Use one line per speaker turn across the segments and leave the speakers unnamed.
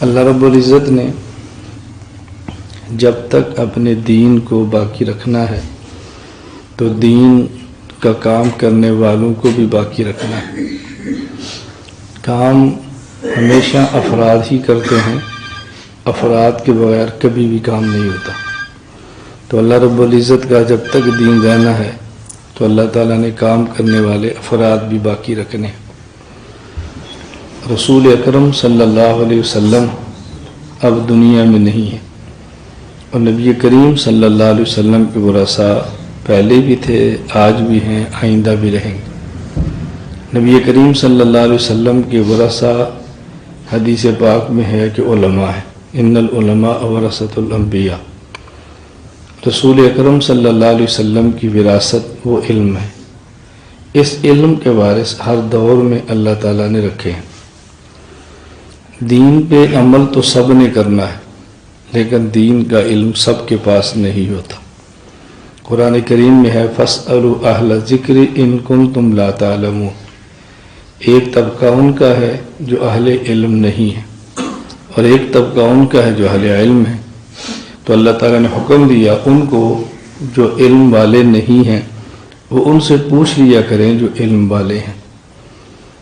اللہ رب العزت نے جب تک اپنے دین کو باقی رکھنا ہے تو دین کا کام کرنے والوں کو بھی باقی رکھنا ہے۔ کام ہمیشہ افراد ہی کرتے ہیں، افراد کے بغیر کبھی بھی کام نہیں ہوتا۔ تو اللہ رب العزت کا جب تک دین رہنا ہے تو اللہ تعالیٰ نے کام کرنے والے افراد بھی باقی رکھنے ہیں۔ رسول اکرم صلی اللہ علیہ وسلم اب دنیا میں نہیں ہے، اور نبی کریم صلی اللہ علیہ وسلم کے ورثاء پہلے بھی تھے، آج بھی ہیں، آئندہ بھی رہیں گے۔ نبی کریم صلی اللہ علیہ وسلم کے ورثاء حدیث پاک میں ہے کہ علماء ہیں، ان العلماء ورثۃ الانبیاء۔ رسول اکرم صلی اللہ علیہ وسلم کی وراثت وہ علم ہے۔ اس علم کے وارث ہر دور میں اللہ تعالیٰ نے رکھے ہیں۔ دین پہ عمل تو سب نے کرنا ہے، لیکن دین کا علم سب کے پاس نہیں ہوتا۔ قرآن کریم میں ہے فَاسْأَلُوا أَهْلَ الذِّكْرِ إِن كُنتُمْ لَا تَعْلَمُونَ۔ ایک طبقہ ان کا ہے جو اہل علم نہیں ہے، اور ایک طبقہ ان کا ہے جو اہل علم ہے۔ تو اللہ تعالیٰ نے حکم دیا ان کو جو علم والے نہیں ہیں وہ ان سے پوچھ لیا کریں جو علم والے ہیں۔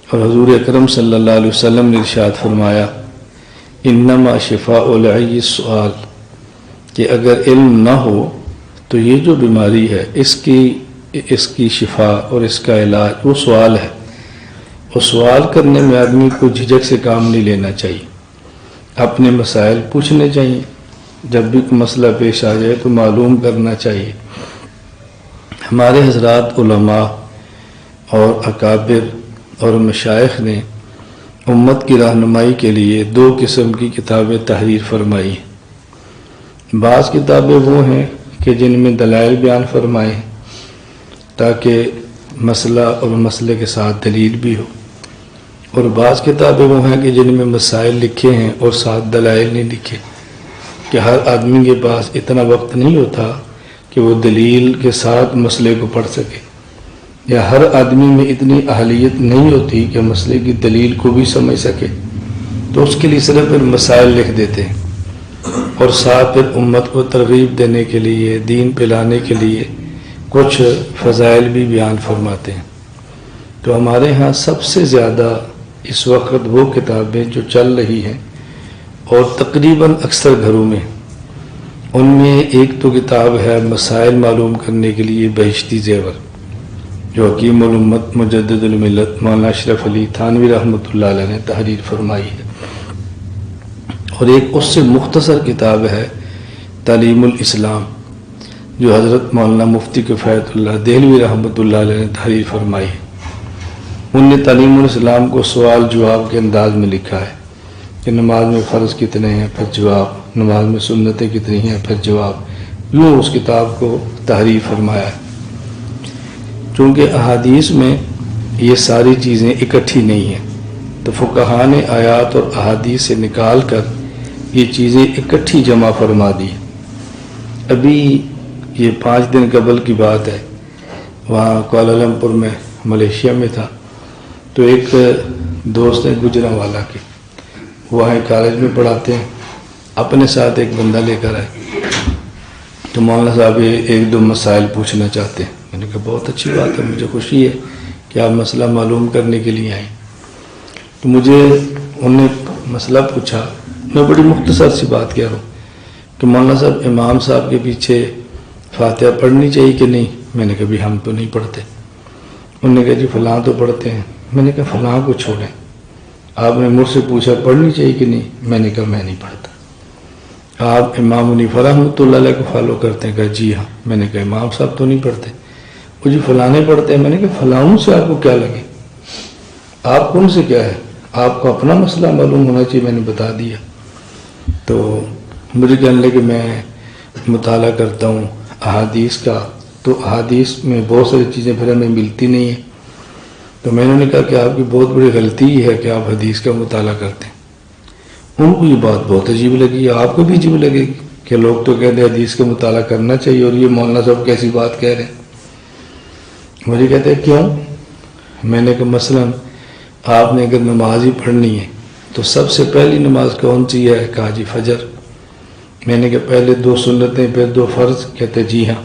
اور حضور اکرم صلی اللہ علیہ وسلم نے ارشاد فرمایا انما شفاء العی السؤال، کہ اگر علم نہ ہو تو یہ جو بیماری ہے اس کی شفا اور اس کا علاج وہ سوال ہے، اور سوال کرنے میں آدمی کو جھجک سے کام نہیں لینا چاہیے، اپنے مسائل پوچھنے چاہیے، جب بھی کوئی مسئلہ پیش آ جائے تو معلوم کرنا چاہیے۔ ہمارے حضرات علماء اور اکابر اور مشائخ نے امت کی رہنمائی کے لیے 2 قسم کی کتابیں تحریر فرمائی ہیں۔ بعض کتابیں وہ ہیں کہ جن میں دلائل بیان فرمائے ہیں تاکہ مسئلہ اور مسئلے کے ساتھ دلیل بھی ہو، اور بعض کتابیں وہ ہیں کہ جن میں مسائل لکھے ہیں اور ساتھ دلائل نہیں لکھے، کہ ہر آدمی کے پاس اتنا وقت نہیں ہوتا کہ وہ دلیل کے ساتھ مسئلے کو پڑھ سکے، یا ہر آدمی میں اتنی اہلیت نہیں ہوتی کہ مسئلے کی دلیل کو بھی سمجھ سکے، تو اس کے لیے صرف پھر مسائل لکھ دیتے ہیں، اور ساتھ پھر امت کو ترغیب دینے کے لیے، دین پلانے کے لیے کچھ فضائل بھی بیان فرماتے ہیں۔ تو ہمارے ہاں سب سے زیادہ اس وقت وہ کتابیں جو چل رہی ہیں اور تقریباً اکثر گھروں میں، ان میں ایک تو کتاب ہے مسائل معلوم کرنے کے لیے بہشتی زیور، جو حکیم الامت مجدد الملت مولانا اشرف علی تھانوی رحمۃ اللہ علیہ نے تحریر فرمائی ہے، اور ایک اس سے مختصر کتاب ہے تعلیم الاسلام، جو حضرت مولانا مفتی کفایت اللہ دہلوی رحمۃ اللہ علیہ نے تحریر فرمائی ہے۔ ان نے تعلیم الاسلام کو سوال جواب کے انداز میں لکھا ہے کہ نماز میں فرض کتنے ہیں، پھر جواب، نماز میں سنتیں کتنی ہیں، پھر جواب، یوں اس کتاب کو تحریر فرمایا ہے۔ چونکہ احادیث میں یہ ساری چیزیں اکٹھی نہیں ہیں، تو فقہاء نے آیات اور احادیث سے نکال کر یہ چیزیں اکٹھی جمع فرما دی۔ ابھی یہ 5 دن قبل کی بات ہے، وہاں کوالالمپور میں ملیشیا میں تھا، تو ایک دوست ہے گجرانوالہ کے، وہاں کالج میں پڑھاتے ہیں، اپنے ساتھ ایک بندہ لے کر آئے، تو مولانا صاحب 1-2 مسائل پوچھنا چاہتے ہیں۔ میں نے کہا بہت اچھی بات ہے، مجھے خوشی ہے کہ آپ مسئلہ معلوم کرنے کے لیے آئیں۔ تو مجھے انہوں نے مسئلہ پوچھا، میں بڑی مختصر سی بات کہہ رہا ہوں کہ مولانا صاحب امام صاحب کے پیچھے فاتحہ پڑھنی چاہیے کہ نہیں؟ میں نے کہا بھی ہم تو نہیں پڑھتے۔ انہوں نے کہا جی فلاں تو پڑھتے ہیں۔ میں نے کہا فلاں کو چھوڑیں، آپ نے مجھ سے پوچھا پڑھنی چاہیے کہ نہیں؟ میں نے کہا میں نہیں پڑھتا۔ آپ امام حنیفہ رحمۃ اللہ علیہ کو فالو کرتے ہیں؟ کہا جی ہاں۔ میں نے کہا امام صاحب تو نہیں پڑھتے۔ وہ جی فلانے پڑھتے ہیں۔ میں نے کہا فلاں سے آپ کو کیا لگے؟ آپ کون سے کیا ہے؟ آپ کو اپنا مسئلہ معلوم ہونا چاہیے، میں نے بتا دیا۔ تو مجھے کہنے لگے کہ میں مطالعہ کرتا ہوں احادیث کا، تو احادیث میں بہت ساری چیزیں پھر ہمیں ملتی نہیں ہیں۔ تو میں نے کہا کہ آپ کی بہت بڑی غلطی ہی ہے کہ آپ حدیث کا مطالعہ کرتے ہیں۔ ان کو یہ بات بہت عجیب لگی، آپ کو بھی عجیب لگے گی کہ لوگ تو کہتے ہیں حدیث کا مطالعہ کرنا چاہیے، اور یہ مولانا صاحب کیسی بات کہہ رہے ہیں۔ مجھے کہتے ہیں کیوں؟ میں نے کہا مثلاً آپ نے اگر نماز ہی پڑھنی ہے تو تو سب سے پہلی نماز کون سی ہے؟ کہا جی فجر۔ میں نے کہا پہلے 2 سنتیں پھر 2 فرض؟ کہتے جی ہاں۔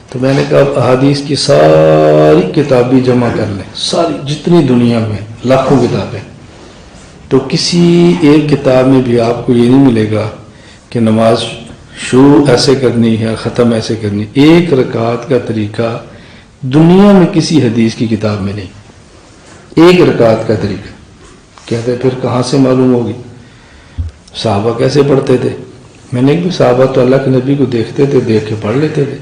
تو میں نے کہا اب احادیث کی ساری کتابیں جمع کر لیں، ساری جتنی دنیا میں لاکھوں کتابیں، تو کسی ایک کتاب میں بھی آپ کو یہ نہیں ملے گا کہ نماز شروع ایسے کرنی ہے ختم ایسے کرنی۔ ایک رکعت کا طریقہ دنیا میں کسی حدیث کی کتاب میں نہیں، ایک رکعت کا طریقہ۔ کہتے پھر کہاں سے معلوم ہوگی؟ صحابہ کیسے پڑھتے تھے؟ میں نے کہا صحابہ تو اللہ کے نبی کو دیکھتے تھے، دیکھ کے پڑھ لیتے تھے،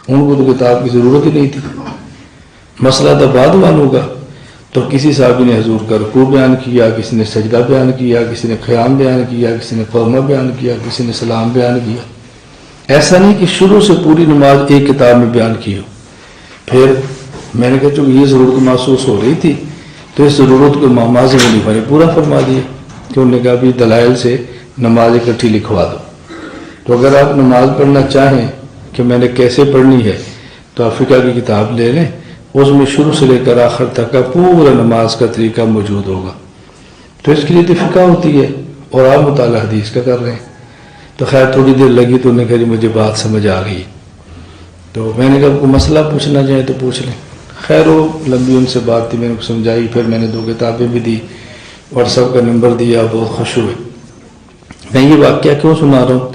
ان کو تو کتاب کی ضرورت ہی نہیں تھی۔ مسئلہ تو بعد معلوم ہوگا۔ تو کسی صحابی نے حضور کا رکوع بیان کیا، کسی نے سجدہ بیان کیا، کسی نے قیام بیان کیا، کسی نے قومہ بیان کیا، کسی نے سلام بیان کیا۔ ایسا نہیں کہ شروع سے پوری نماز ایک کتاب میں بیان کی ہو۔ پھر میں نے کہا چونکہ یہ ضرورت محسوس ہو رہی تھی تو اس ضرورت کو امام اعظم خلیفہ نے پورا فرما دیا کہ انہوں نے کہا بھی دلائل سے نماز اکٹھی لکھوا دو۔ تو اگر آپ نماز پڑھنا چاہیں کہ میں نے کیسے پڑھنی ہے تو آپ فقہ کی کتاب لے لیں، اس میں شروع سے لے کر آخر تک کا پورا نماز کا طریقہ موجود ہوگا۔ تو اس کے لیے تو فقہ ہوتی ہے اور آپ مطالعہ حدیث کا کر رہے ہیں۔ تو خیر تھوڑی دیر لگی تو انہوں نے کہا جی مجھے بات سمجھ آ گئی۔ تو میں نے کہا آپ کو مسئلہ پوچھنا چاہیں تو پوچھ لیں۔ خیر وہ لمبی ان سے بات تھی، میں نے کو سمجھائی، پھر میں نے 2 کتابیں بھی دی، واٹس ایپ کا نمبر دیا، بہت خوش ہوئے۔ میں یہ واقعہ کیوں سنا رہا ہوں؟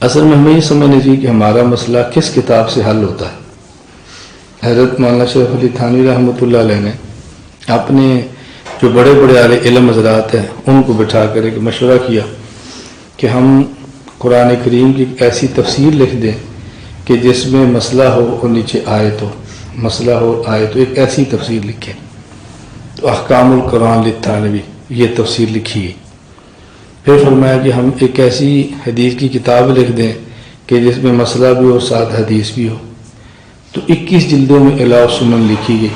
اصل میں ہمیں یہ سمجھنی چاہیے کہ ہمارا مسئلہ کس کتاب سے حل ہوتا ہے۔ حضرت مولانا شریف علی تھانوی رحمۃ اللہ علیہ نے اپنے جو بڑے بڑے اہل علم حضرات ہیں ان کو بٹھا کر ایک مشورہ کیا کہ ہم قرآن کریم کی ایسی تفسیر لکھ دیں کہ جس میں مسئلہ ہو اور نیچے آیت ہو، مسئلہ ہو آیت ہو، ایک ایسی تفسیر لکھیں۔ تو احکام القرآن للتھانوی یہ تفسیر لکھی گئی۔ پھر فرمایا کہ ہم ایک ایسی حدیث کی کتاب لکھ دیں کہ جس میں مسئلہ بھی ہو ساتھ حدیث بھی ہو۔ تو 21 جلدوں میں اعلاء السنن لکھی گئی۔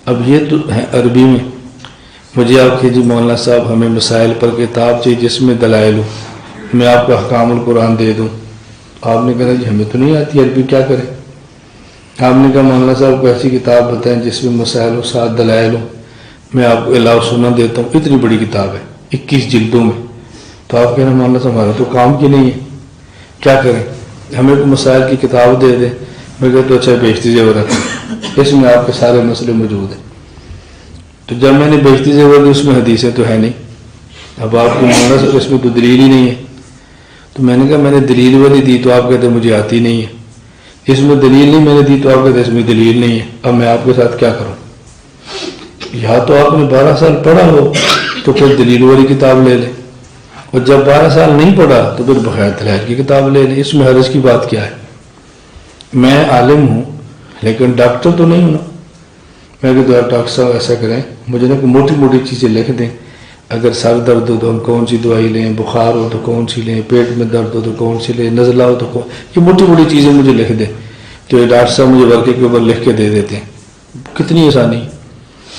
اب یہ تو ہے عربی میں۔ مجھے آپ کہ جی مولانا صاحب ہمیں مسائل پر کتاب چاہیے جس میں دلائل ہو، میں آپ کو احکام القرآن دے دوں۔ آپ نے کہا جی ہمیں تو نہیں آتی عربی، کیا کریں؟ آپ نے کہا مولانا صاحب کو ایسی کتاب بتائیں جس میں مسائل ہو ساتھ دلائل ہو، میں آپ کو اعلاء السنن دیتا ہوں۔ اتنی بڑی کتاب ہے 21 جلدوں میں۔ تو آپ کہنا مولانا صاحب ہمارا تو کام کی نہیں ہے، کیا کریں؟ ہمیں کو مسائل کی کتاب دے دیں۔ میں کہتا اچھا بیشتی زیورات اس میں آپ کے سارے مسئلے موجود ہیں۔ تو جب میں نے بیشتی زیورات دی اس میں حدیثیں تو ہے نہیں۔ اب آپ کو مولانا صاحب اس میں تو دلیل ہی نہیں ہے۔ تو میں نے کہا میں نے دلیل والی دی تو آپ کہتے مجھے آتی نہیں ہے، اس میں دلیل نہیں میں نے دی تو آپ کہتے اس میں دلیل نہیں ہے، اب میں آپ کے ساتھ کیا کروں؟ یا تو آپ نے 12 سال پڑھا ہو تو پھر دلیل والی کتاب لے لیں، اور جب 12 سال نہیں پڑھا تو پھر بغیر دلائل کی کتاب لے لیں۔ اس میں حرج کی بات کیا ہے؟ میں عالم ہوں لیکن ڈاکٹر تو نہیں ہوں نا۔ میں کہ ڈاکٹر صاحب ایسا کریں مجھے نا موٹی موٹی چیزیں لکھ دیں، اگر سر درد ہو تو ہم کون سی دوائی لیں، بخار ہو تو کون سی لیں، پیٹ میں درد ہو تو کون سی لیں، نزلہ ہو تو کون، یہ موٹی موٹی چیزیں مجھے لکھ دیں۔ تو یہ ڈاکٹر صاحب مجھے ورقے کے اوپر لکھ کے دے دیتے ہیں، کتنی آسانی۔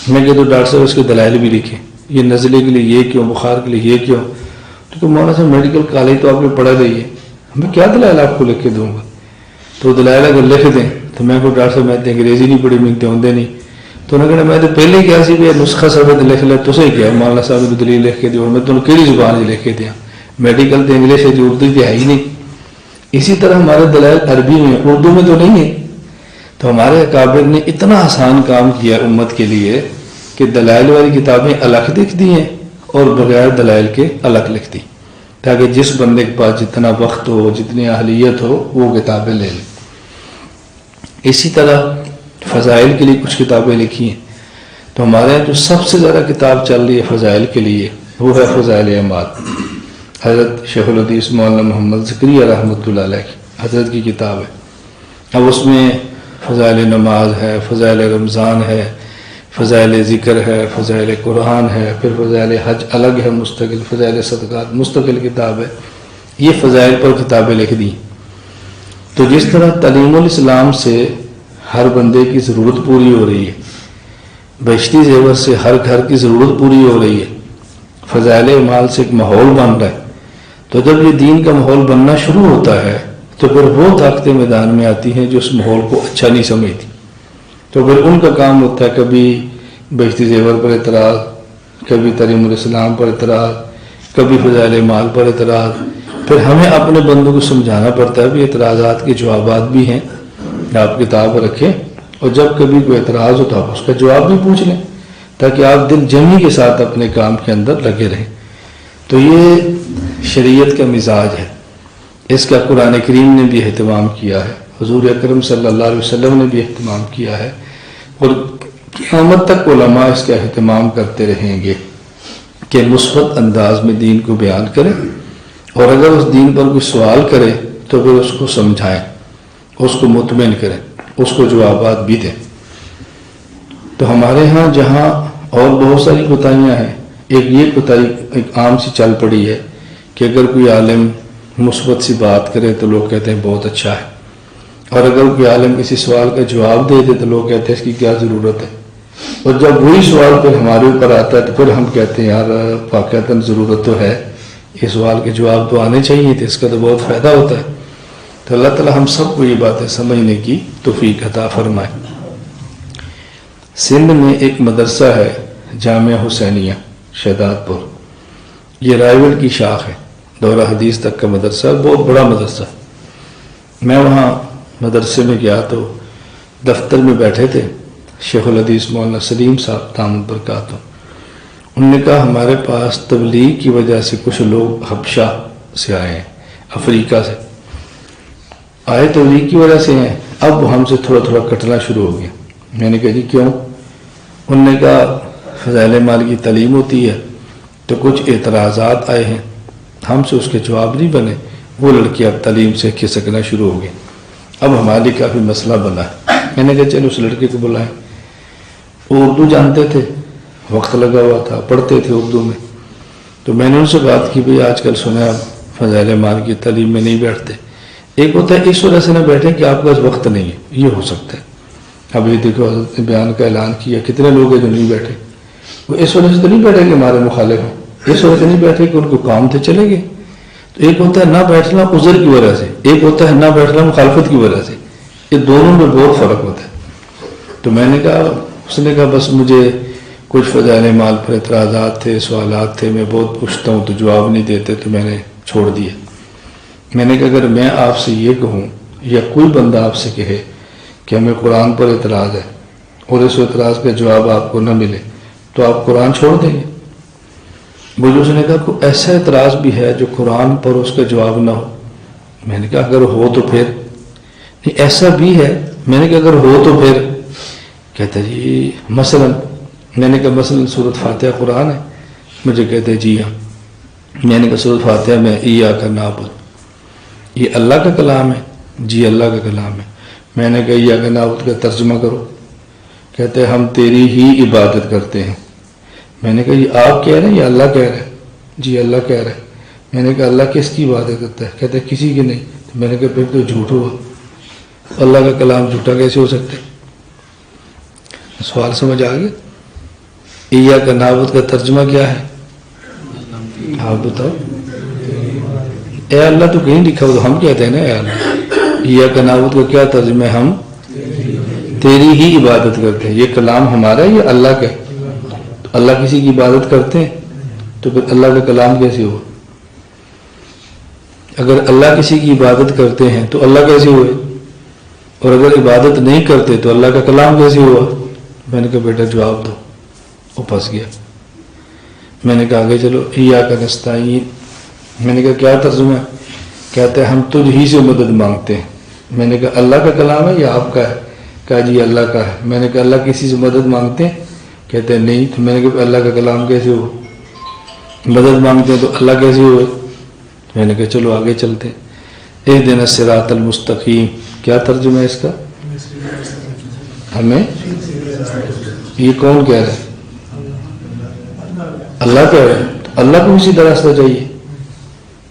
میں کہتا ہوں ڈاکٹر صاحب اس کے دلائل بھی لکھیں، یہ نزلے کے لیے یہ کیوں، بخار کے لیے یہ کیوں۔ تو مولانا صاحب میڈیکل کالج تو آپ نے پڑھا رہی ہے، میں کیا دلائل آپ کو لکھ کے دوں گا؟ تو دلائل اگر لکھ دیں تو میں کو ڈاکٹر صاحب میں انگریزی نہیں پڑھی ملتے ہوں نہیں، تو انہوں نے کہا میں تو پہلے کیا سی بھی نسخہ سبد لکھ لے تو صحیح کیا مولانا صاحب نے دلیل لکھ کے دی، اور میں تمہیں کہڑی زبان لکھ کے دیا، میڈیکل تو انگلش ہے جو اردو تو ہے ہی نہیں۔ اسی طرح ہمارے دلائل عربی میں، اردو میں تو نہیں ہے۔ تو ہمارے اکابر نے اتنا آسان کام کیا امت کے لیے کہ دلائل والی کتابیں الگ لکھ دی ہیں اور بغیر دلائل کے الگ لکھ دی، تاکہ جس بندے کے پاس جتنا وقت ہو، جتنی اہلیت ہو، وہ کتابیں لے لیں۔ اسی طرح فضائل کے لیے کچھ کتابیں لکھی ہیں۔ تو ہمارے یہاں جو سب سے زیادہ کتاب چل رہی ہے فضائل کے لیے وہ ہے فضائل اعمال، حضرت شیخ الحدیث مولانا محمد زکریا رحمۃ اللہ علیہ کی حضرت کی کتاب ہے۔ اب اس میں فضائل نماز ہے، فضائل رمضان ہے، فضائل ذکر ہے، فضائل قرآن ہے، پھر فضائل حج الگ ہے مستقل، فضائل صدقات مستقل کتاب ہے۔ یہ فضائل پر کتابیں لکھ دی۔ تو جس طرح تعلیم الاسلام سے ہر بندے کی ضرورت پوری ہو رہی ہے، بہشتی زیور سے ہر گھر کی ضرورت پوری ہو رہی ہے، فضائل اعمال سے ایک ماحول بن رہا ہے۔ تو جب یہ دین کا ماحول بننا شروع ہوتا ہے تو پھر وہ طاقتیں میدان میں آتی ہیں جو اس ماحول کو اچھا نہیں سمجھتی، تو پھر ان کا کام ہوتا ہے کبھی بہشتی زیور پر اعتراض، کبھی تریم الاسلام پر اعتراض، کبھی فضائل مال پر اعتراض. پھر ہمیں اپنے بندوں کو سمجھانا پڑتا ہے بھی اعتراضات کے جوابات بھی ہیں، آپ کتاب رکھیں اور جب کبھی کوئی اعتراض ہو تو آپ اس کا جواب بھی پوچھ لیں تاکہ آپ دل جمی کے ساتھ اپنے کام کے اندر لگے رہیں. تو یہ شریعت کا مزاج ہے، اس کا قرآن کریم نے بھی اہتمام کیا ہے، حضور اکرم صلی اللہ علیہ وسلم نے بھی اہتمام کیا ہے، اور قیامت تک علماء اس کا اہتمام کرتے رہیں گے کہ مثبت انداز میں دین کو بیان کریں، اور اگر اس دین پر کوئی سوال کرے تو پھر اس کو سمجھائیں، اس کو مطمئن کریں، اس کو جوابات بھی دیں. تو ہمارے ہاں جہاں اور بہت ساری کوتاہیاں ہیں، ایک یہ کوتاہی ایک عام سی چل پڑی ہے کہ اگر کوئی عالم مثبت سی بات کرے تو لوگ کہتے ہیں بہت اچھا ہے، اور اگر کوئی عالم کسی سوال کا جواب دے دے تو لوگ کہتے ہیں اس کی کیا ضرورت ہے. اور جب وہی سوال پھر ہمارے اوپر آتا ہے تو پھر ہم کہتے ہیں یار واقعتاً ضرورت تو ہے، یہ سوال کے جواب تو آنے چاہیے تھے، اس کا تو بہت فائدہ ہوتا ہے. تو اللہ تعالی ہم سب کو یہ باتیں سمجھنے کی توفیق عطا فرمائے. سندھ میں ایک مدرسہ ہے جامعہ حسینیہ شہداد پور، یہ رائے کی شاخ ہے، دورہ حدیث تک کا مدرسہ، بہت بڑا مدرسہ. میں وہاں مدرسے میں گیا تو دفتر میں بیٹھے تھے شیخ الحدیث مولانا سلیم صاحب دامت برکاتہ. انہوں نے کہا ہمارے پاس تبلیغ کی وجہ سے کچھ لوگ حبشہ سے آئے ہیں، افریقہ سے آئے، تبلیغ کی وجہ سے ہیں، اب وہ ہم سے تھوڑا تھوڑا کٹنا شروع ہو گیا. میں نے کہا جی کیوں؟ انہوں نے کہا فضائل مال کی تعلیم ہوتی ہے تو کچھ اعتراضات آئے ہیں، ہم سے اس کے جواب نہیں بنے، وہ لڑکی اب تعلیم سے کھسکنا شروع ہو گئی، اب ہمارے لیے کافی مسئلہ بنا ہے. میں نے کہا چلو اس لڑکے کو بلائیں. وہ اردو جانتے تھے، وقت لگا ہوا تھا، پڑھتے تھے اردو میں. تو میں نے ان سے بات کی بھئی آج کل سنا آپ فضائل مال کی تعلیم میں نہیں بیٹھتے. ایک ہوتا ہے اس وجہ سے نہ بیٹھیں کہ آپ کا وقت نہیں ہے، یہ ہو سکتا ہے. اب یہ دیکھو حضرت نے بیان کا اعلان کیا، کتنے لوگ ہیں جو نہیں بیٹھے. وہ اس وجہ سے تو نہیں بیٹھے کہ ہمارے مخالف ہیں، اس وجہ سے نہیں بیٹھے کہ ان کو کام تھے چلے گئے. تو ایک ہوتا ہے نہ بیٹھنا عذر کی وجہ سے، ایک ہوتا ہے نہ بیٹھنا مخالفت کی وجہ سے. یہ دونوں میں بہت فرق ہوتا ہے. تو میں نے کہا، اس نے کہا بس مجھے کچھ فضائل مال پر اعتراضات تھے، سوالات تھے، میں بہت پوچھتا ہوں تو جواب نہیں دیتے تو میں نے چھوڑ دیا. میں نے کہا اگر میں آپ سے یہ کہوں یا کوئی بندہ آپ سے کہے کہ ہمیں قرآن پر اعتراض ہے اور اس اعتراض کا جواب آپ کو نہ ملے تو آپ قرآن چھوڑ دیں گے؟ مجھے اس نے کہا کوئی ایسا اعتراض بھی ہے جو قرآن پر اس کا جواب نہ ہو؟ میں نے کہا اگر ہو تو پھر نہیں، ایسا بھی ہے. میں نے کہا اگر ہو تو پھر کہتے جی مثلا. میں نے کہا مثلا سورۃ فاتحہ قرآن ہے؟ مجھے کہتے جی ہاں. میں نے کہا سورۃ فاتحہ میں ایاک نعبد، یہ اللہ کا کلام ہے؟ جی اللہ کا کلام ہے. میں نے کہا ایاک نعبد کا ترجمہ کرو. کہتے ہم تیری ہی عبادت کرتے ہیں. میں نے کہا یہ آپ کہہ رہے ہیں یا اللہ کہہ رہے ہیں؟ جی اللہ کہہ رہے ہیں. میں نے کہا اللہ کس کی عبادت کرتا ہے؟ کہتے کسی کی نہیں. تو میں نے کہا پھر تو جھوٹ ہوا، اللہ کا کلام جھوٹا کیسے ہو سکتا ہے؟ سوال سمجھ آ گیا؟ ایاک نعبد کا ترجمہ کیا ہے آپ بتاؤ؟ اے اللہ تو کہیں لکھا ہو تو ہم کہتے ہیں نا اے اللہ. ایاک نعبد کا کیا ترجمہ ہے؟ ہم تیری ہی عبادت کرتے ہیں. یہ کلام ہمارا ہے یا اللہ کا؟ تو اللہ کسی کی عبادت کرتے ہیں تو پھر اللہ کا کلام کیسے ہوا؟ اگر اللہ کسی کی عبادت کرتے ہیں تو اللہ کیسے ہوئے؟ اور اگر عبادت نہیں کرتے تو اللہ کا کلام کیسے ہوا؟ میں نے کہا بیٹا جواب دو. وہ پھنس گیا. میں نے کہا آگے چلو. ایاک نستعین. میں نے کہا کیا ترجمہ ہے؟ کہتے ہیں ہم تجھ ہی سے مدد مانگتے ہیں. میں نے کہا اللہ کا کلام ہے یا آپ کا ہے؟ کہا جی اللہ کا ہے. میں نے کہا اللہ کسی سے مدد مانگتے ہیں؟ کہتے ہیں نہیں. تو میں نے کہا اللہ کا کلام کیسے ہوا؟ مدد مانگتے ہیں تو اللہ کیسے ہوئے؟ میں نے کہا چلو آگے چلتے ہیں. اہدنا الصراط المستقیم کیا ترجمہ ہے اس کا؟ ہمیں یہ کون کہہ رہا ہے؟ اللہ کہہ رہا ہے. تو اللہ کو اسی طرح راستہ چاہیے.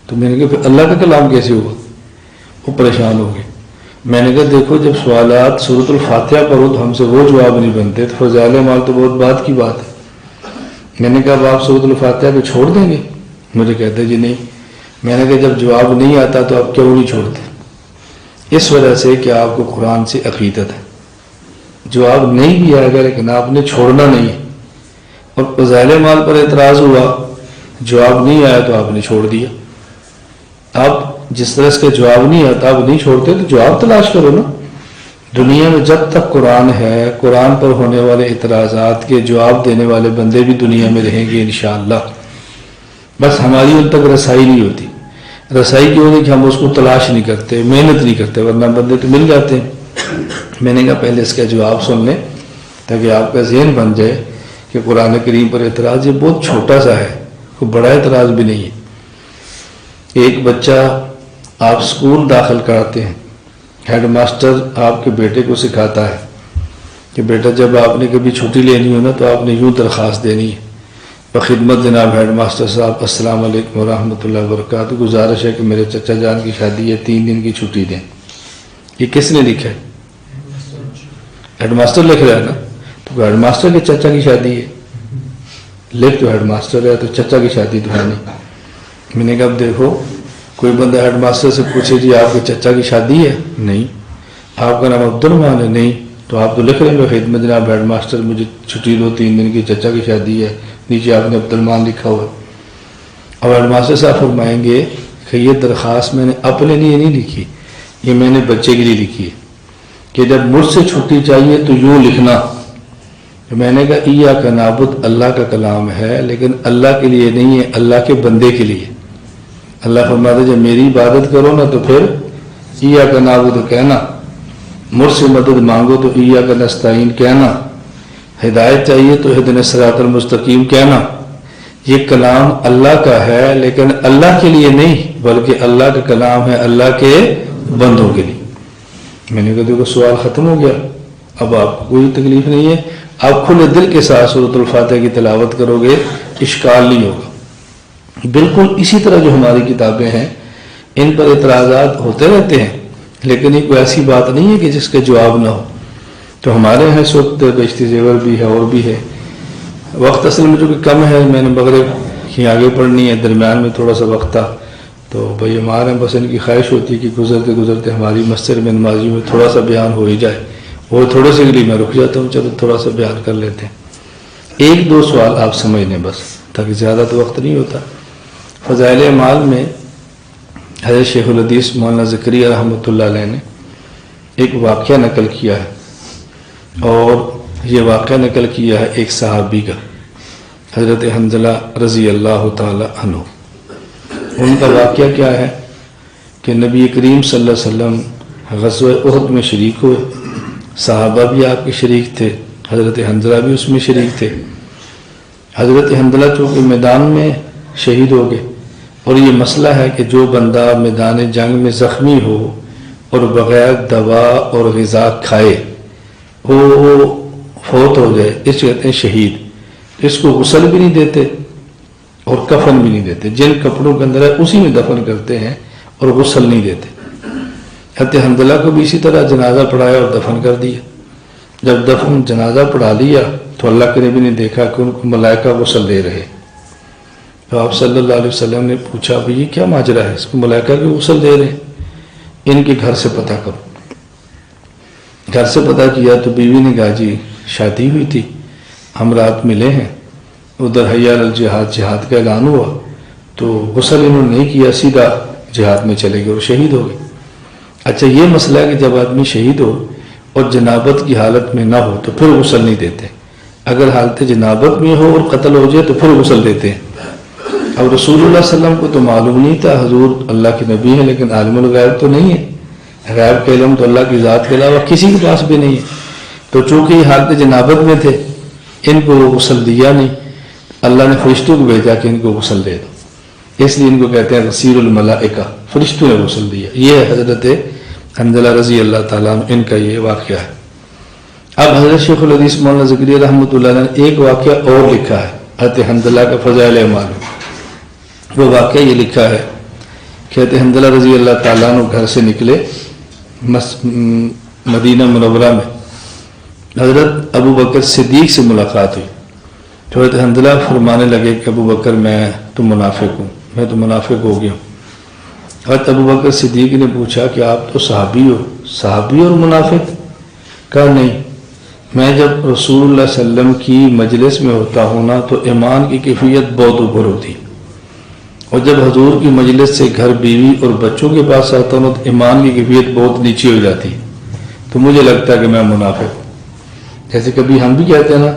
تو میں نے کہا پھر اللہ کا کلام کیسے ہوا؟ وہ پریشان ہو گئے. میں نے کہا دیکھو جب سوالات سورۃ الفاتحہ پر ہو تو ہم سے وہ جواب نہیں بنتے تو فضائل مال تو بہت بات کی بات ہے. میں نے کہا اب آپ سورۃ الفاتحہ کو چھوڑ دیں گے؟ مجھے کہتے جی نہیں. میں نے کہا جب جواب نہیں آتا تو آپ کیوں نہیں چھوڑتے؟ اس وجہ سے کہ آپ کو قرآن سے عقیدت ہے. جواب نہیں بھی آئے گا لیکن آپ نے چھوڑنا نہیں ہے. اور فضائل مال پر اعتراض ہوا، جواب نہیں آیا تو آپ نے چھوڑ دیا۔ اب جس طرح اس کے جواب نہیں آتا آپ نہیں چھوڑتے تو جواب تلاش کرو نا۔ دنیا میں جب تک قرآن ہے، قرآن پر ہونے والے اعتراضات کے جواب دینے والے بندے بھی دنیا میں رہیں گے انشاءاللہ۔ بس ہماری ان تک رسائی نہیں ہوتی۔ رسائی کی وجہ کہ ہم اس کو تلاش نہیں کرتے، محنت نہیں کرتے، ورنہ بندے تو مل جاتے ہیں۔ میں نے کہا پہلے اس کا جواب سن لیں تاکہ آپ کا ذہن بن جائے کہ قرآن کریم پر اعتراض یہ بہت چھوٹا سا ہے، کوئی بڑا اعتراض بھی نہیں ہے۔ ایک بچہ آپ اسکول داخل کراتے ہیں، ہیڈ ماسٹر آپ کے بیٹے کو سکھاتا ہے کہ بیٹا جب آپ نے کبھی چھٹی لینی ہو نا تو آپ نے یوں درخواست دینی ہے، بخدمت جناب ہیڈ ماسٹر صاحب السلام علیکم ورحمۃ اللہ وبرکاتہ، گزارش ہے کہ میرے چچا جان کی شادی ہے، 3 دن کی چھٹی دیں۔ یہ کس نے لکھا ہے؟ ہیڈ ماسٹر لکھ رہا ہے نا، تو ہیڈ ماسٹر کے چچا کی شادی ہے، لکھ تو ہیڈ ماسٹر ہے، تو چچا کی شادی تو ہے نہیں۔ میں نے کہا اب دیکھو کوئی بندہ ہیڈ ماسٹر سے پوچھے جی آپ کے چچا کی شادی ہے؟ نہیں۔ آپ کا نام عبد الرحمان ہے؟ نہیں۔ تو آپ تو لکھ رہے ہیں خدمت جناب ہیڈ ماسٹر مجھے چھٹی دو، 3 دن کی، چچا کی شادی ہے، نیچے آپ نے عبد الرحمان لکھا ہوا ہے۔ اور ہیڈ ماسٹر صاحب فرمائیں گے کہ یہ درخواست میں نے اپنے لیے نہیں لکھی، یہ میں نے بچے کے لیے لکھی ہے کہ جب مجھ سے چھٹی چاہیے تو یوں لکھنا۔ میں نے کہا ایاک نعبد اللہ کا کلام ہے لیکن اللہ کے لیے نہیں ہے، اللہ کے بندے کے لیے۔ اللہ فرماتا ہے جب میری عبادت کرو نا تو پھر ایاک نعبد کہنا، مجھ سے مدد مانگو تو ایاک نستعین کہنا، ہدایت چاہیے تو اہدنا الصراط المستقیم کہنا۔ یہ کلام اللہ کا ہے لیکن اللہ کے لیے نہیں بلکہ اللہ کا کلام ہے اللہ کے بندوں کے لیے۔ میں نے کہا دیکھو سوال ختم ہو گیا، اب آپ کو کوئی تکلیف نہیں ہے، آپ کھلے دل کے ساتھ سورۃ الفاتحہ کی تلاوت کرو گے، اشکال نہیں ہوگا۔ بالکل اسی طرح جو ہماری کتابیں ہیں ان پر اعتراضات ہوتے رہتے ہیں لیکن یہ کوئی ایسی بات نہیں ہے کہ جس کے جواب نہ ہو۔ تو ہمارے یہاں اس وقت بیشتی زیور بھی ہے اور بھی ہے، وقت اصل میں جو کہ کم ہے، میں نے مغرب کی آگے پڑھنی ہے، درمیان میں تھوڑا سا وقت تھا تو بھائی ہمارے بس ان کی خواہش ہوتی ہے کہ گزرتے گزرتے ہماری مسجد میں نمازیوں میں تھوڑا سا بیان ہو ہی جائے، وہ تھوڑے سے کے لیے میں رک جاتا ہوں، چلو تھوڑا سا بیان کر لیتے ہیں۔ 1-2 سوال آپ سمجھ لیں بس، تاکہ زیادہ تو وقت نہیں ہوتا۔ فضائل اعمال میں حضرت شیخ الحدیث مولانا زکریا رحمۃ اللہ علیہ نے ایک واقعہ نقل کیا ہے، اور یہ واقعہ نقل کیا ہے ایک صحابی کا، حضرت حنظلہ رضی اللہ تعالی عنہ۔ ان کا واقعہ کیا ہے کہ نبی کریم صلی اللہ علیہ وسلم غزوہ احد میں شریک ہوئے، صحابہ بھی آپ کے شریک تھے، حضرت حنظلہ بھی اس میں شریک تھے۔ حضرت حنظلہ چونکہ میدان میں شہید ہو گئے، اور یہ مسئلہ ہے کہ جو بندہ میدان جنگ میں زخمی ہو اور بغیر دوا اور غذا کھائے وہ فوت ہو جائے، اس کہتے ہیں شہید۔ اس کو غسل بھی نہیں دیتے اور کفن بھی نہیں دیتے، جن کپڑوں کے اندر ہے اسی میں دفن کرتے ہیں اور غسل نہیں دیتے۔ حضرت حنظلہ کو بھی اسی طرح جنازہ پڑھایا اور دفن کر دیا۔ جب دفن جنازہ پڑھا لیا تو اللہ کے نبی نے دیکھا کہ ان کو ملائکہ غسل دے رہے، تو آپ صلی اللہ علیہ وسلم نے پوچھا بھئی یہ کیا ماجرا ہے، اس کو ملائکہ کی غسل دے رہے ہیں؟ ان کے گھر سے پتہ کرو۔ گھر سے پتہ کیا تو بیوی نے کہا جی شادی ہوئی تھی، ہم رات ملے ہیں، ادھر حی علی الجہاد، جہاد کا اعلان ہوا تو غسل انہوں نے نہیں کیا، سیدھا جہاد میں چلے گئے اور شہید ہو گئے۔ اچھا یہ مسئلہ ہے کہ جب آدمی شہید ہو اور جنابت کی حالت میں نہ ہو تو پھر غسل نہیں دیتے، اگر حالت جنابت میں ہو اور قتل ہو جائے تو پھر غسل دیتے ہیں۔ اب رسول اللہ صلی اللہ علیہ وسلم کو تو معلوم نہیں تھا، حضور اللہ کے نبی ہیں لیکن عالم الغیب تو نہیں ہے، غیب کا علم تو اللہ کی ذات کے علاوہ کسی کے پاس بھی نہیں ہے، تو چونکہ یہ حالت جنابت میں تھے ان کو وہ غسل دیا نہیں، اللہ نے فرشتوں کو بھیجا کہ ان کو غسل دے دو، اس لیے ان کو کہتے ہیں غسیل الملائکہ، فرشتوں نے غسل دیا۔ یہ ہے حضرت حنظلہ رضی اللہ تعالیٰ عنہ، ان کا یہ واقعہ ہے۔ اب حضرت شیخ الحدیث مولانا زکریا رحمۃ اللہ علیہ نے ایک واقعہ اور لکھا ہے حضرت حنظلہ کا فضائل اعمال۔ وہ واقعہ یہ لکھا ہے کہ حضرت حنظلہ رضی اللہ تعالیٰ عنہ گھر سے نکلے مدینہ منورہ میں، حضرت ابو بکر صدیق سے ملاقات ہوئی تو حضرت حنظلہ فرمانے لگے کہ ابو بکر میں تو منافق ہوں، میں تو منافق ہو گیا ہوں۔ حضرت ابو بکر صدیق نے پوچھا کہ آپ تو صحابی ہو، صحابی اور منافق؟ کہا نہیں، میں جب رسول اللہ صلی اللہ علیہ وسلم کی مجلس میں ہوتا ہوں نا تو ایمان کی کیفیت بہت اوپر ہوتی، اور جب حضور کی مجلس سے گھر بیوی اور بچوں کے پاس آتا ہوں تو ایمان کی کیفیت بہت نیچے ہو جاتی، تو مجھے لگتا ہے کہ میں منافق ہوں۔ جیسے کبھی ہم بھی کہتے ہیں نا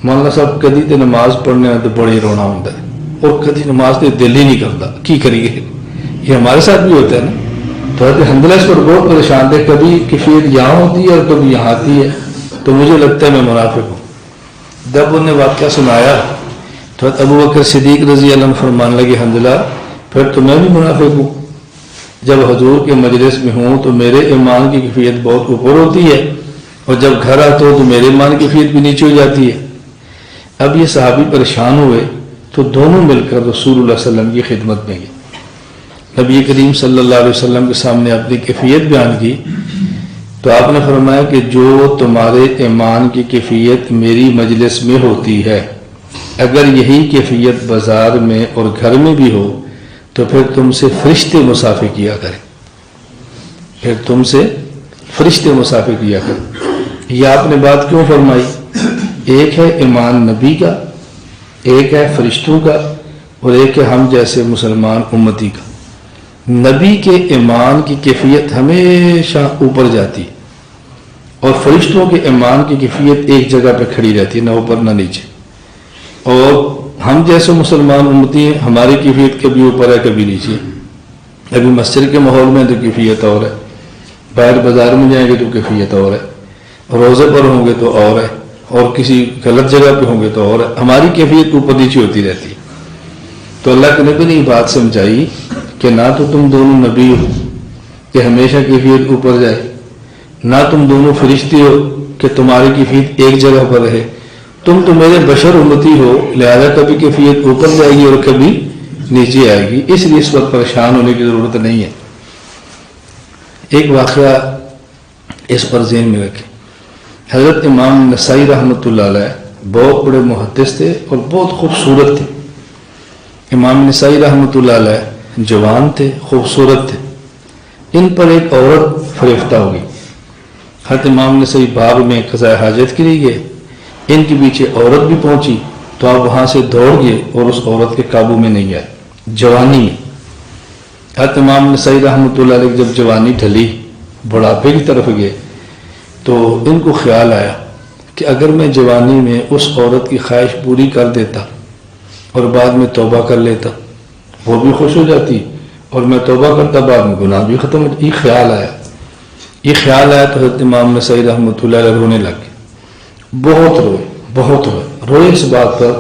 مولانا صاحب کدی تو نماز پڑھنے تو بڑی رونا ہوتا ہے اور کدی نماز تو دل ہی نہیں کرتا، کی کریے؟ یہ ہمارے ساتھ بھی ہوتا ہے نا۔ تو حضرت حنظلہ اس پر بہت پریشان تھے، کبھی کیفیت یہاں ہوتی ہے اور کبھی یہاں آتی ہے، تو مجھے لگتا ہے میں منافق ہوں۔ جب انہوں نے واقعہ سنایا تو ابو بکر صدیق رضی اللہ عنہ فرمانے لگے حنظلہ پھر تو میں بھی منافق ہوں، جب حضور کے مجلس میں ہوں تو میرے ایمان کی کیفیت بہت اوپر ہوتی ہے، اور جب گھر آتا ہوں تو میرے ایمان کی کیفیت بھی نیچے ہو جاتی ہے۔ اب یہ صحابی پریشان ہوئے تو دونوں مل کر رسول اللہ صلی اللہ علیہ وسلم کی خدمت میں گئے، نبی کریم صلی اللہ علیہ وسلم کے سامنے اپنی کیفیت بیان کی تو آپ نے فرمایا کہ جو تمہارے ایمان کی کیفیت میری مجلس میں ہوتی ہے، اگر یہی کیفیت بازار میں اور گھر میں بھی ہو تو پھر تم سے فرشتے مسافر کیا کریں، پھر تم سے فرشتے مسافر کیا کریں۔ یہ آپ نے بات کیوں فرمائی؟ ایک ہے ایمان نبی کا، ایک ہے فرشتوں کا، اور ایک ہے ہم جیسے مسلمان امتی کا۔ نبی کے ایمان کی کیفیت ہمیشہ اوپر جاتی اور فرشتوں کے ایمان کی کیفیت ایک جگہ پہ کھڑی رہتی، نہ اوپر نہ نیچے۔ اور ہم جیسے مسلمان امتی ہیں، ہماری کیفیت کبھی اوپر ہے کبھی نیچے۔ ابھی مسجد کے ماحول میں تو کیفیت اور ہے، باہر بازار میں جائیں گے تو کیفیت اور ہے، روزے پر ہوں گے تو اور ہے، اور کسی غلط جگہ پہ ہوں گے تو اور ہے، ہماری کیفیت اوپر نیچے ہوتی رہتی ہے۔ تو اللہ کے نبی نے یہ بات سمجھائی کہ نہ تو تم دونوں نبی ہو کہ ہمیشہ کیفیت اوپر جائے، نہ تم دونوں فرشتے ہو کہ تمہاری کیفیت ایک جگہ پر رہے، تم تو میرے بشر امتی ہو، لہذا کبھی کیفیت اوپر جائے گی اور کبھی نیچے آئے گی، اس لیے اس وقت پریشان ہونے کی ضرورت نہیں ہے۔ ایک واقعہ اس پر ذہن میں رکھیں، حضرت امام نسائی رحمۃ اللہ علیہ بہت بڑے محدث تھے اور بہت خوبصورت تھے۔ امام نسائی رحمۃ اللہ علیہ جوان تھے، خوبصورت تھے۔ ان پر ایک عورت فریفتہ ہو گئی، حضرت امام نسائی باغ میں قضاء حاجت کے لیے گئے، ان کے پیچھے عورت بھی پہنچی تو آپ وہاں سے دوڑ گئے اور اس عورت کے قابو میں نہیں آئے جوانی میں۔ حضرت امام نسائی رحمۃ اللہ علیہ جب جوانی ڈھلی، بڑھاپے کی طرف گئے تو ان کو خیال آیا کہ اگر میں جوانی میں اس عورت کی خواہش پوری کر دیتا اور بعد میں توبہ کر لیتا، وہ بھی خوش ہو جاتی اور میں توبہ کرتا، بعد میں گناہ بھی ختم ہو۔ یہ خیال آیا تو حضرت امام نسائی رحمۃ اللہ علیہ رونے لگ گئے، بہت روئے اس بات پر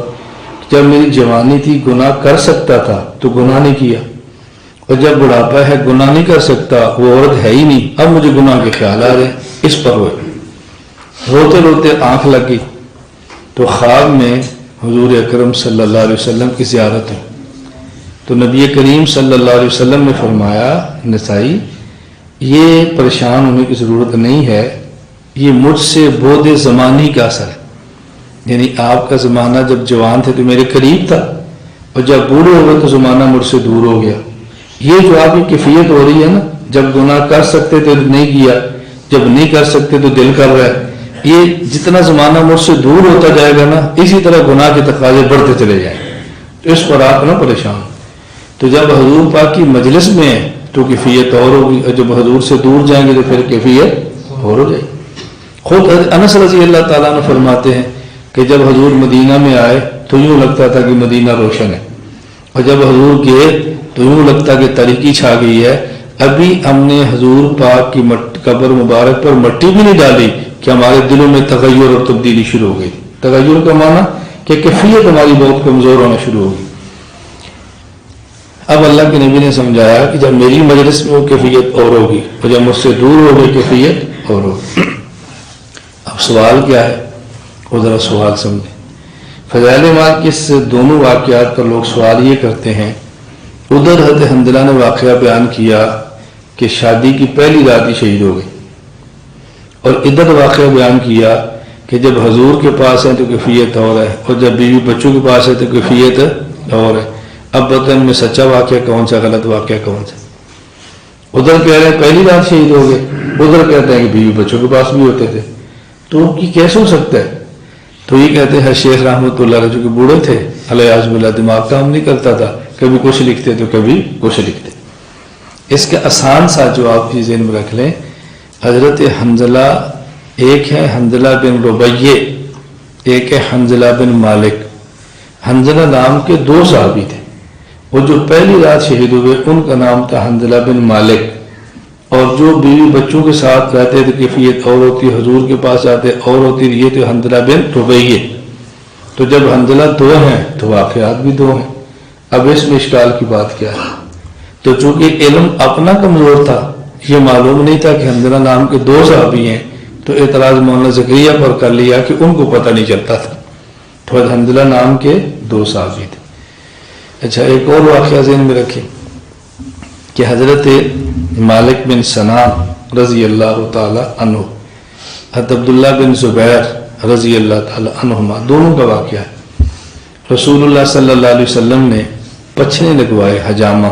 کہ جب میری جوانی تھی گناہ کر سکتا تھا تو گناہ نہیں کیا، اور جب بڑھاپا ہے گناہ نہیں کر سکتا، وہ عورت ہے ہی نہیں، اب مجھے گناہ کے خیال آ رہے، اس پر روئے۔ روتے روتے آنکھ لگ گئی تو خواب میں حضور اکرم صلی اللہ علیہ وسلم کی زیارت ہے، تو نبی کریم صلی اللہ علیہ وسلم نے فرمایا نسائی یہ پریشان ہونے کی ضرورت نہیں ہے، یہ مجھ سے بعد زمانی کا اثر ہے، یعنی آپ کا زمانہ جب جوان تھے تو میرے قریب تھا، اور جب بوڑھے ہو گئے تو زمانہ مجھ سے دور ہو گیا۔ یہ جو آپ کی کیفیت ہو رہی ہے نا، جب گناہ کر سکتے تھے نہیں کیا، جب نہیں کر سکتے تو دل کر رہا ہے، یہ جتنا زمانہ مجھ سے دور ہوتا جائے گا نا، اسی طرح گناہ کے تقاضے بڑھتے چلے جائیں، تو اس پر آپ نہ پریشان۔ تو جب حضور پاک کی مجلس میں ہے تو کیفیت اور ہوگی، اور جب حضور سے دور جائیں گے تو پھر کیفیت اور ہو جائے گی۔ خود انس رضی اللہ تعالیٰ نے فرماتے ہیں کہ جب حضور مدینہ میں آئے تو یوں لگتا تھا کہ مدینہ روشن ہے، اور جب حضور گئے تو یوں لگتا کہ تاریکی چھا گئی ہے۔ ابھی ہم نے حضور پاک کی قبر مبارک پر مٹی بھی نہیں ڈالی کہ ہمارے دلوں میں تغیر اور تبدیلی شروع ہو گئی۔ تغیر کا معنی کہ کیفیت ہماری بہت کمزور ہونا شروع ہوگی۔ اب اللہ کے نبی نے سمجھایا کہ جب میری مجلس میں وہ کیفیت اور ہوگی، اور جب مجھ سے دور ہو گئی کیفیت اور ہوگی۔ اب سوال کیا ہے، وہ ذرا سوال سمجھیں۔ فضائل ایمان کے اس دونوں واقعات پر لوگ سوال یہ کرتے ہیں، ادھر حضرت حنظلہ نے واقعہ بیان کیا کہ شادی کی پہلی رات ہی شہید ہو گئی، اور ادھر واقعہ بیان کیا کہ جب حضور کے پاس ہے تو کیفیت اور ہے، اور جب بیوی بچوں کے پاس ہے تو کیفیت اور ہے۔ اب بتائیں میں سچا واقعہ کون سا، غلط واقعہ کون سا؟ ادھر کہہ رہے ہیں پہلی رات شہید ہو گئے، ادھر کہتے ہیں کہ بیوی بچوں کے پاس بھی ہوتے تھے۔ تو یہ کیسے ہو سکتا ہے؟ تو یہ کہتے ہیں شیخ رحمۃ اللہ علیہ جو کہ بوڑھے تھے، علیہ باللہ، دماغ کام نہیں کرتا تھا، کبھی کچھ لکھتے تو کبھی کچھ لکھتے۔ اس کے آسان سا جواب کی ذہن میں رکھ لیں، حضرت حنظلہ، ایک ہے حنظلہ بن ربیع، ایک ہے حنظلہ بن مالک۔ حنظلہ نام کے 2 صحابی تھے، وہ جو پہلی رات شہید ہوئے ان کا نام تھا حنظلہ بن مالک، اور جو بیوی بچوں کے ساتھ رہتے تھے کیفیت اور ہوتی، حضور کے پاس آتے اور ہوتی، یہ تو حنظلہ بن ربیع۔ تو جب حنظلہ 2 ہیں تو واقعات بھی 2 ہیں۔ اب اس میں اشکال کی بات کیا ہے؟ تو چونکہ علم اپنا کمزور تھا، یہ معلوم نہیں تھا کہ حنظلہ نام کے 2 صحابی ہیں، تو اعتراض مولانا زکریا پر کر لیا کہ ان کو پتہ نہیں چلتا تھا۔ تو حنظلہ نام کے 2 صحابی تھے۔ اچھا، ایک اور واقعہ ذہن میں رکھیں کہ حضرت مالک بن سنان رضی اللہ تعالی عنہ، حضرت عبداللہ بن زبیر رضی اللہ تعالی عنہما، دونوں کا واقعہ ہے۔ رسول اللہ صلی اللہ علیہ وسلم نے پچھنے لگوائے، حجامہ،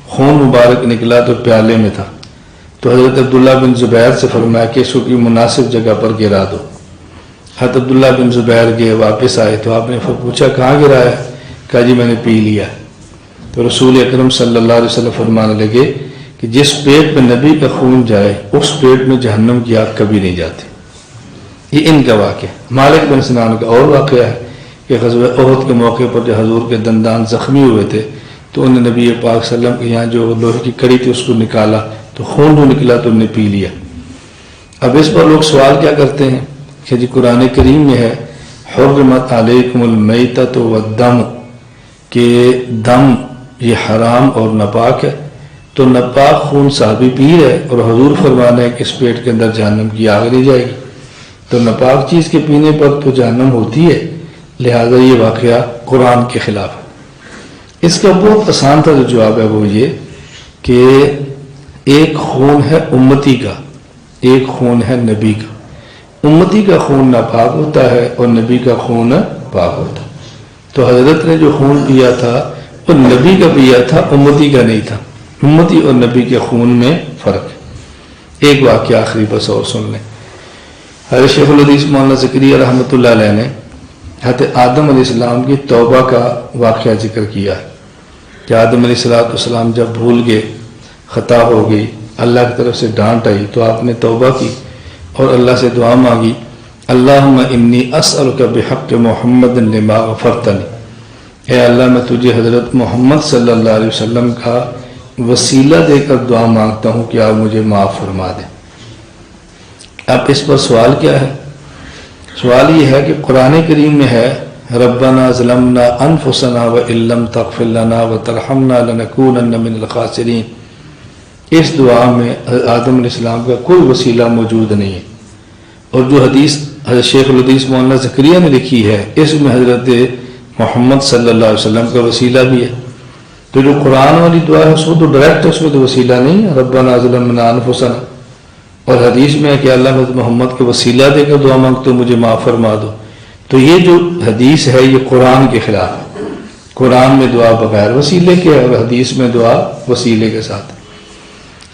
خون مبارک نکلا تو پیالے میں تھا، تو حضرت عبداللہ بن زبیر سے فرمایا کہ اس کو کی مناسب جگہ پر گرا دو۔ حضرت عبداللہ بن زبیر گئے، واپس آئے تو آپ نے پوچھا کہاں گرایا؟ کہا جی میں نے پی لیا۔ تو رسول اکرم صلی اللہ علیہ وسلم فرمانے لگے کہ جس پیٹ میں نبی کا خون جائے اس پیٹ میں جہنم کی آگ کبھی نہیں جاتی۔ یہ ان کا واقعہ۔ مالک بن سنان کا اور واقعہ ہے کہ غزوہ احد کے موقع پر جو حضور کے دندان زخمی ہوئے تھے تو انہوں نے نبی پاک صلی اللہ علیہ وسلم کے یہاں جو لوہے کی کڑی تھی اس کو نکالا تو خون جو نکلا تو انہوں نے پی لیا۔ اب اس پر لوگ سوال کیا کرتے ہیں کہ جی قرآن کریم میں ہے حرمت علیکم المیتۃ والدم، کہ دم یہ حرام اور ناپاک ہے، تو ناپاک خون صحابی پی رہے اور حضور فرمانا ہے کہ اس پیٹ کے اندر جہنم کی آگ نہیں جائے گی، تو ناپاک چیز کے پینے پر تو جہنم ہوتی ہے، لہذا یہ واقعہ قرآن کے خلاف ہے۔ اس کا بہت آسان تھا جو جواب ہے وہ یہ کہ ایک خون ہے امتی کا، ایک خون ہے نبی کا۔ امتی کا خون ناپاک ہوتا ہے اور نبی کا خون پاک ہوتا ہے۔ تو حضرت نے جو خون پیا تھا وہ نبی کا پیا تھا، امتی کا نہیں تھا۔ امتی اور نبی کے خون میں فرق ہے۔ ایک واقعہ آخری بس اور سن لیں۔ حضرت شیخ الحدیث مولانا زکریا رحمۃ اللہ علیہ نے حضرت آدم علیہ السلام کی توبہ کا واقعہ ذکر کیا ہے کہ آدم علیہ السلام جب بھول گئے، خطا ہو گئی، اللہ کی طرف سے ڈانٹ آئی تو آپ نے توبہ کی اور اللہ سے دعا مانگی، اللہم انی اسألک بحق محمد لما غفرتنی، اے اللہ میں تجھے حضرت محمد صلی اللہ علیہ وسلم کا وسیلہ دے کر دعا مانگتا ہوں کہ آپ مجھے معاف فرما دیں۔ اب اس پر سوال کیا ہے؟ سوال یہ ہے کہ قرآن کریم میں ہے ربنا ظلمنا انفسنا وان لم تغفر لنا وترحمنا لنکونن من الخاسرین، اس دعا میں آدم علیہ السلام کا کوئی وسیلہ موجود نہیں ہے، اور جو حدیث حضرت شیخ الحدیث مولانا زکریا نے لکھی ہے اس میں حضرت محمد صلی اللہ علیہ وسلم کا وسیلہ بھی ہے۔ تو جو قرآن والی دعا ہے اس کو تو ڈائریکٹ اس میں تو وسیلہ نہیں ہے، ربنا ظلمنا انفسنا، اور حدیث میں ہے کہ اللہ حضرت محمد کے وسیلہ دے کر دعا مانگتے مجھے معاف فرما دو۔ تو یہ جو حدیث ہے یہ قرآن کے خلاف ہے۔ قرآن میں دعا بغیر وسیلے کے ہے اور حدیث میں دعا وسیلے کے ساتھ۔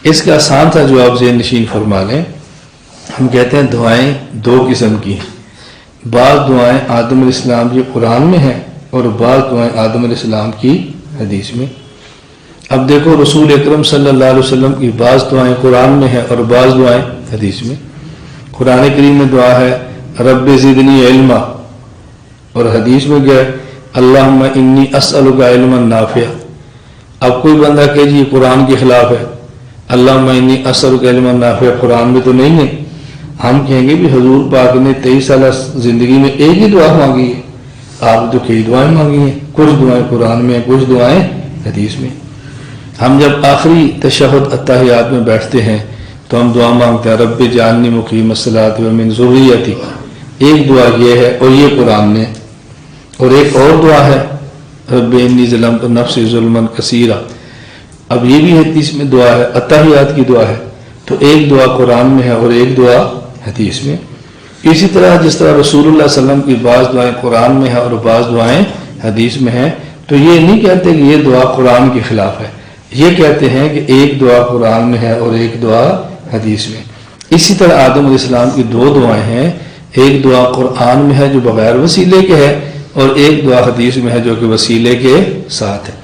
اس کا آسان تھا جواب ذہن نشین فرما لیں۔ ہم کہتے ہیں دعائیں 2 قسم کی ہیں، بعض دعائیں آدم علیہ السلام کی قرآن میں ہیں اور بعض دعائیں آدم علیہ السلام کی حدیث میں۔ اب دیکھو رسول اکرم صلی اللہ علیہ وسلم کی بعض دعائیں قرآن میں ہیں اور بعض دعائیں حدیث میں۔ قرآن کریم میں دعا ہے رب زدنی علما، اور حدیث میں گیا اللہم انی اسألک علما نافعا۔ اب کوئی بندہ کہ جی قرآن کے خلاف ہے، اللہم انی اسألک علما نافعا قرآن میں تو نہیں ہے، ہم کہیں گے بھی حضور پاک نے 23 سالہ زندگی میں ایک ہی دعا مانگی ہے، آپ تو کئی دعائیں مانگی ہیں، کچھ دعائیں قرآن میں ہیں، کچھ دعائیں حدیث میں۔ ہم جب آخری تشہد التحیات میں بیٹھتے ہیں تو ہم دعا مانگتے ہیں رب جعلنی مقیم الصلاۃ ومن ذریتی، ایک دعا یہ ہے اور یہ قرآن میں، اور ایک اور دعا ہے رب انی ظلمت نفسی ظلما کثیرا، اب یہ بھی حدیث میں دعا ہے، التحیات کی دعا ہے۔ تو ایک دعا قرآن میں ہے اور ایک دعا حدیث میں۔ اسی طرح جس طرح رسول اللہ صلی اللہ علیہ وسلم کی بعض دعائیں قرآن میں ہیں اور بعض دعائیں حدیث میں ہیں، تو یہ نہیں کہتے کہ یہ دعا قرآن کے خلاف ہے، یہ کہتے ہیں کہ ایک دعا قرآن میں ہے اور ایک دعا حدیث میں۔ اسی طرح آدم علیہ السلام کی دو دعائیں ہیں، ایک دعا قرآن میں ہے جو بغیر وسیلے کے ہے، اور ایک دعا حدیث میں ہے جو کہ وسیلے کے ساتھ ہے۔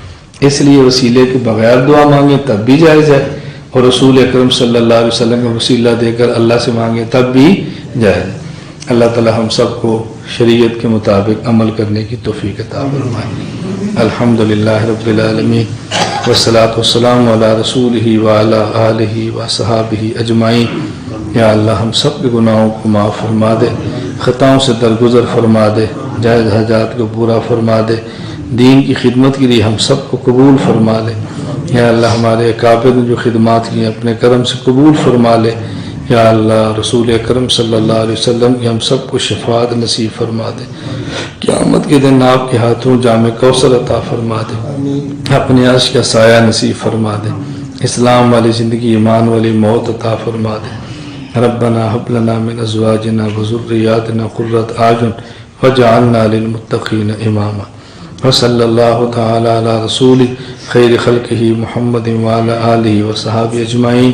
اس لیے وسیلے کے بغیر دعا مانگیں تب بھی جائز ہے، اور رسول اکرم صلی اللہ علیہ وسلم کا وسیلہ دے کر اللہ سے مانگیں تب بھی جائز ہے۔ اللہ تعالی ہم سب کو شریعت کے مطابق عمل کرنے کی توفیق عطا فرمائے۔ الحمدللہ رب العالمین والصلاۃ والسلام علی رسولہ وعلی آلہ وصحابہ اجمعین۔ یا اللہ ہم سب کے گناہوں کو معاف فرما دے، خطاؤں سے درگزر فرما دے، جائز حاجات کو پورا فرما دے، دین کی خدمت کے لیے ہم سب کو قبول فرما لے۔ یا اللہ ہمارے اکابر نے جو خدمات کی اپنے کرم سے قبول فرما لے۔ یا اللہ رسول اکرم صلی اللہ علیہ وسلم کی ہم سب کو شفاعت نصیب فرما دے، قیامت کے دن آپ کے ہاتھوں جام کوثر عطا فرما دے، اپنے عرش کا سایہ نصیب فرما دے، اسلام والی زندگی ایمان والی موت عطا فرما دے۔ ربنا هب لنا من ازواجنا وذرياتنا قرة اعين واجعلنا للمتقين اماما۔ وصلی اللہ تعالی علی رسول خیر خلقہ محمد وعلی آلہ وصحابہ اجمعین۔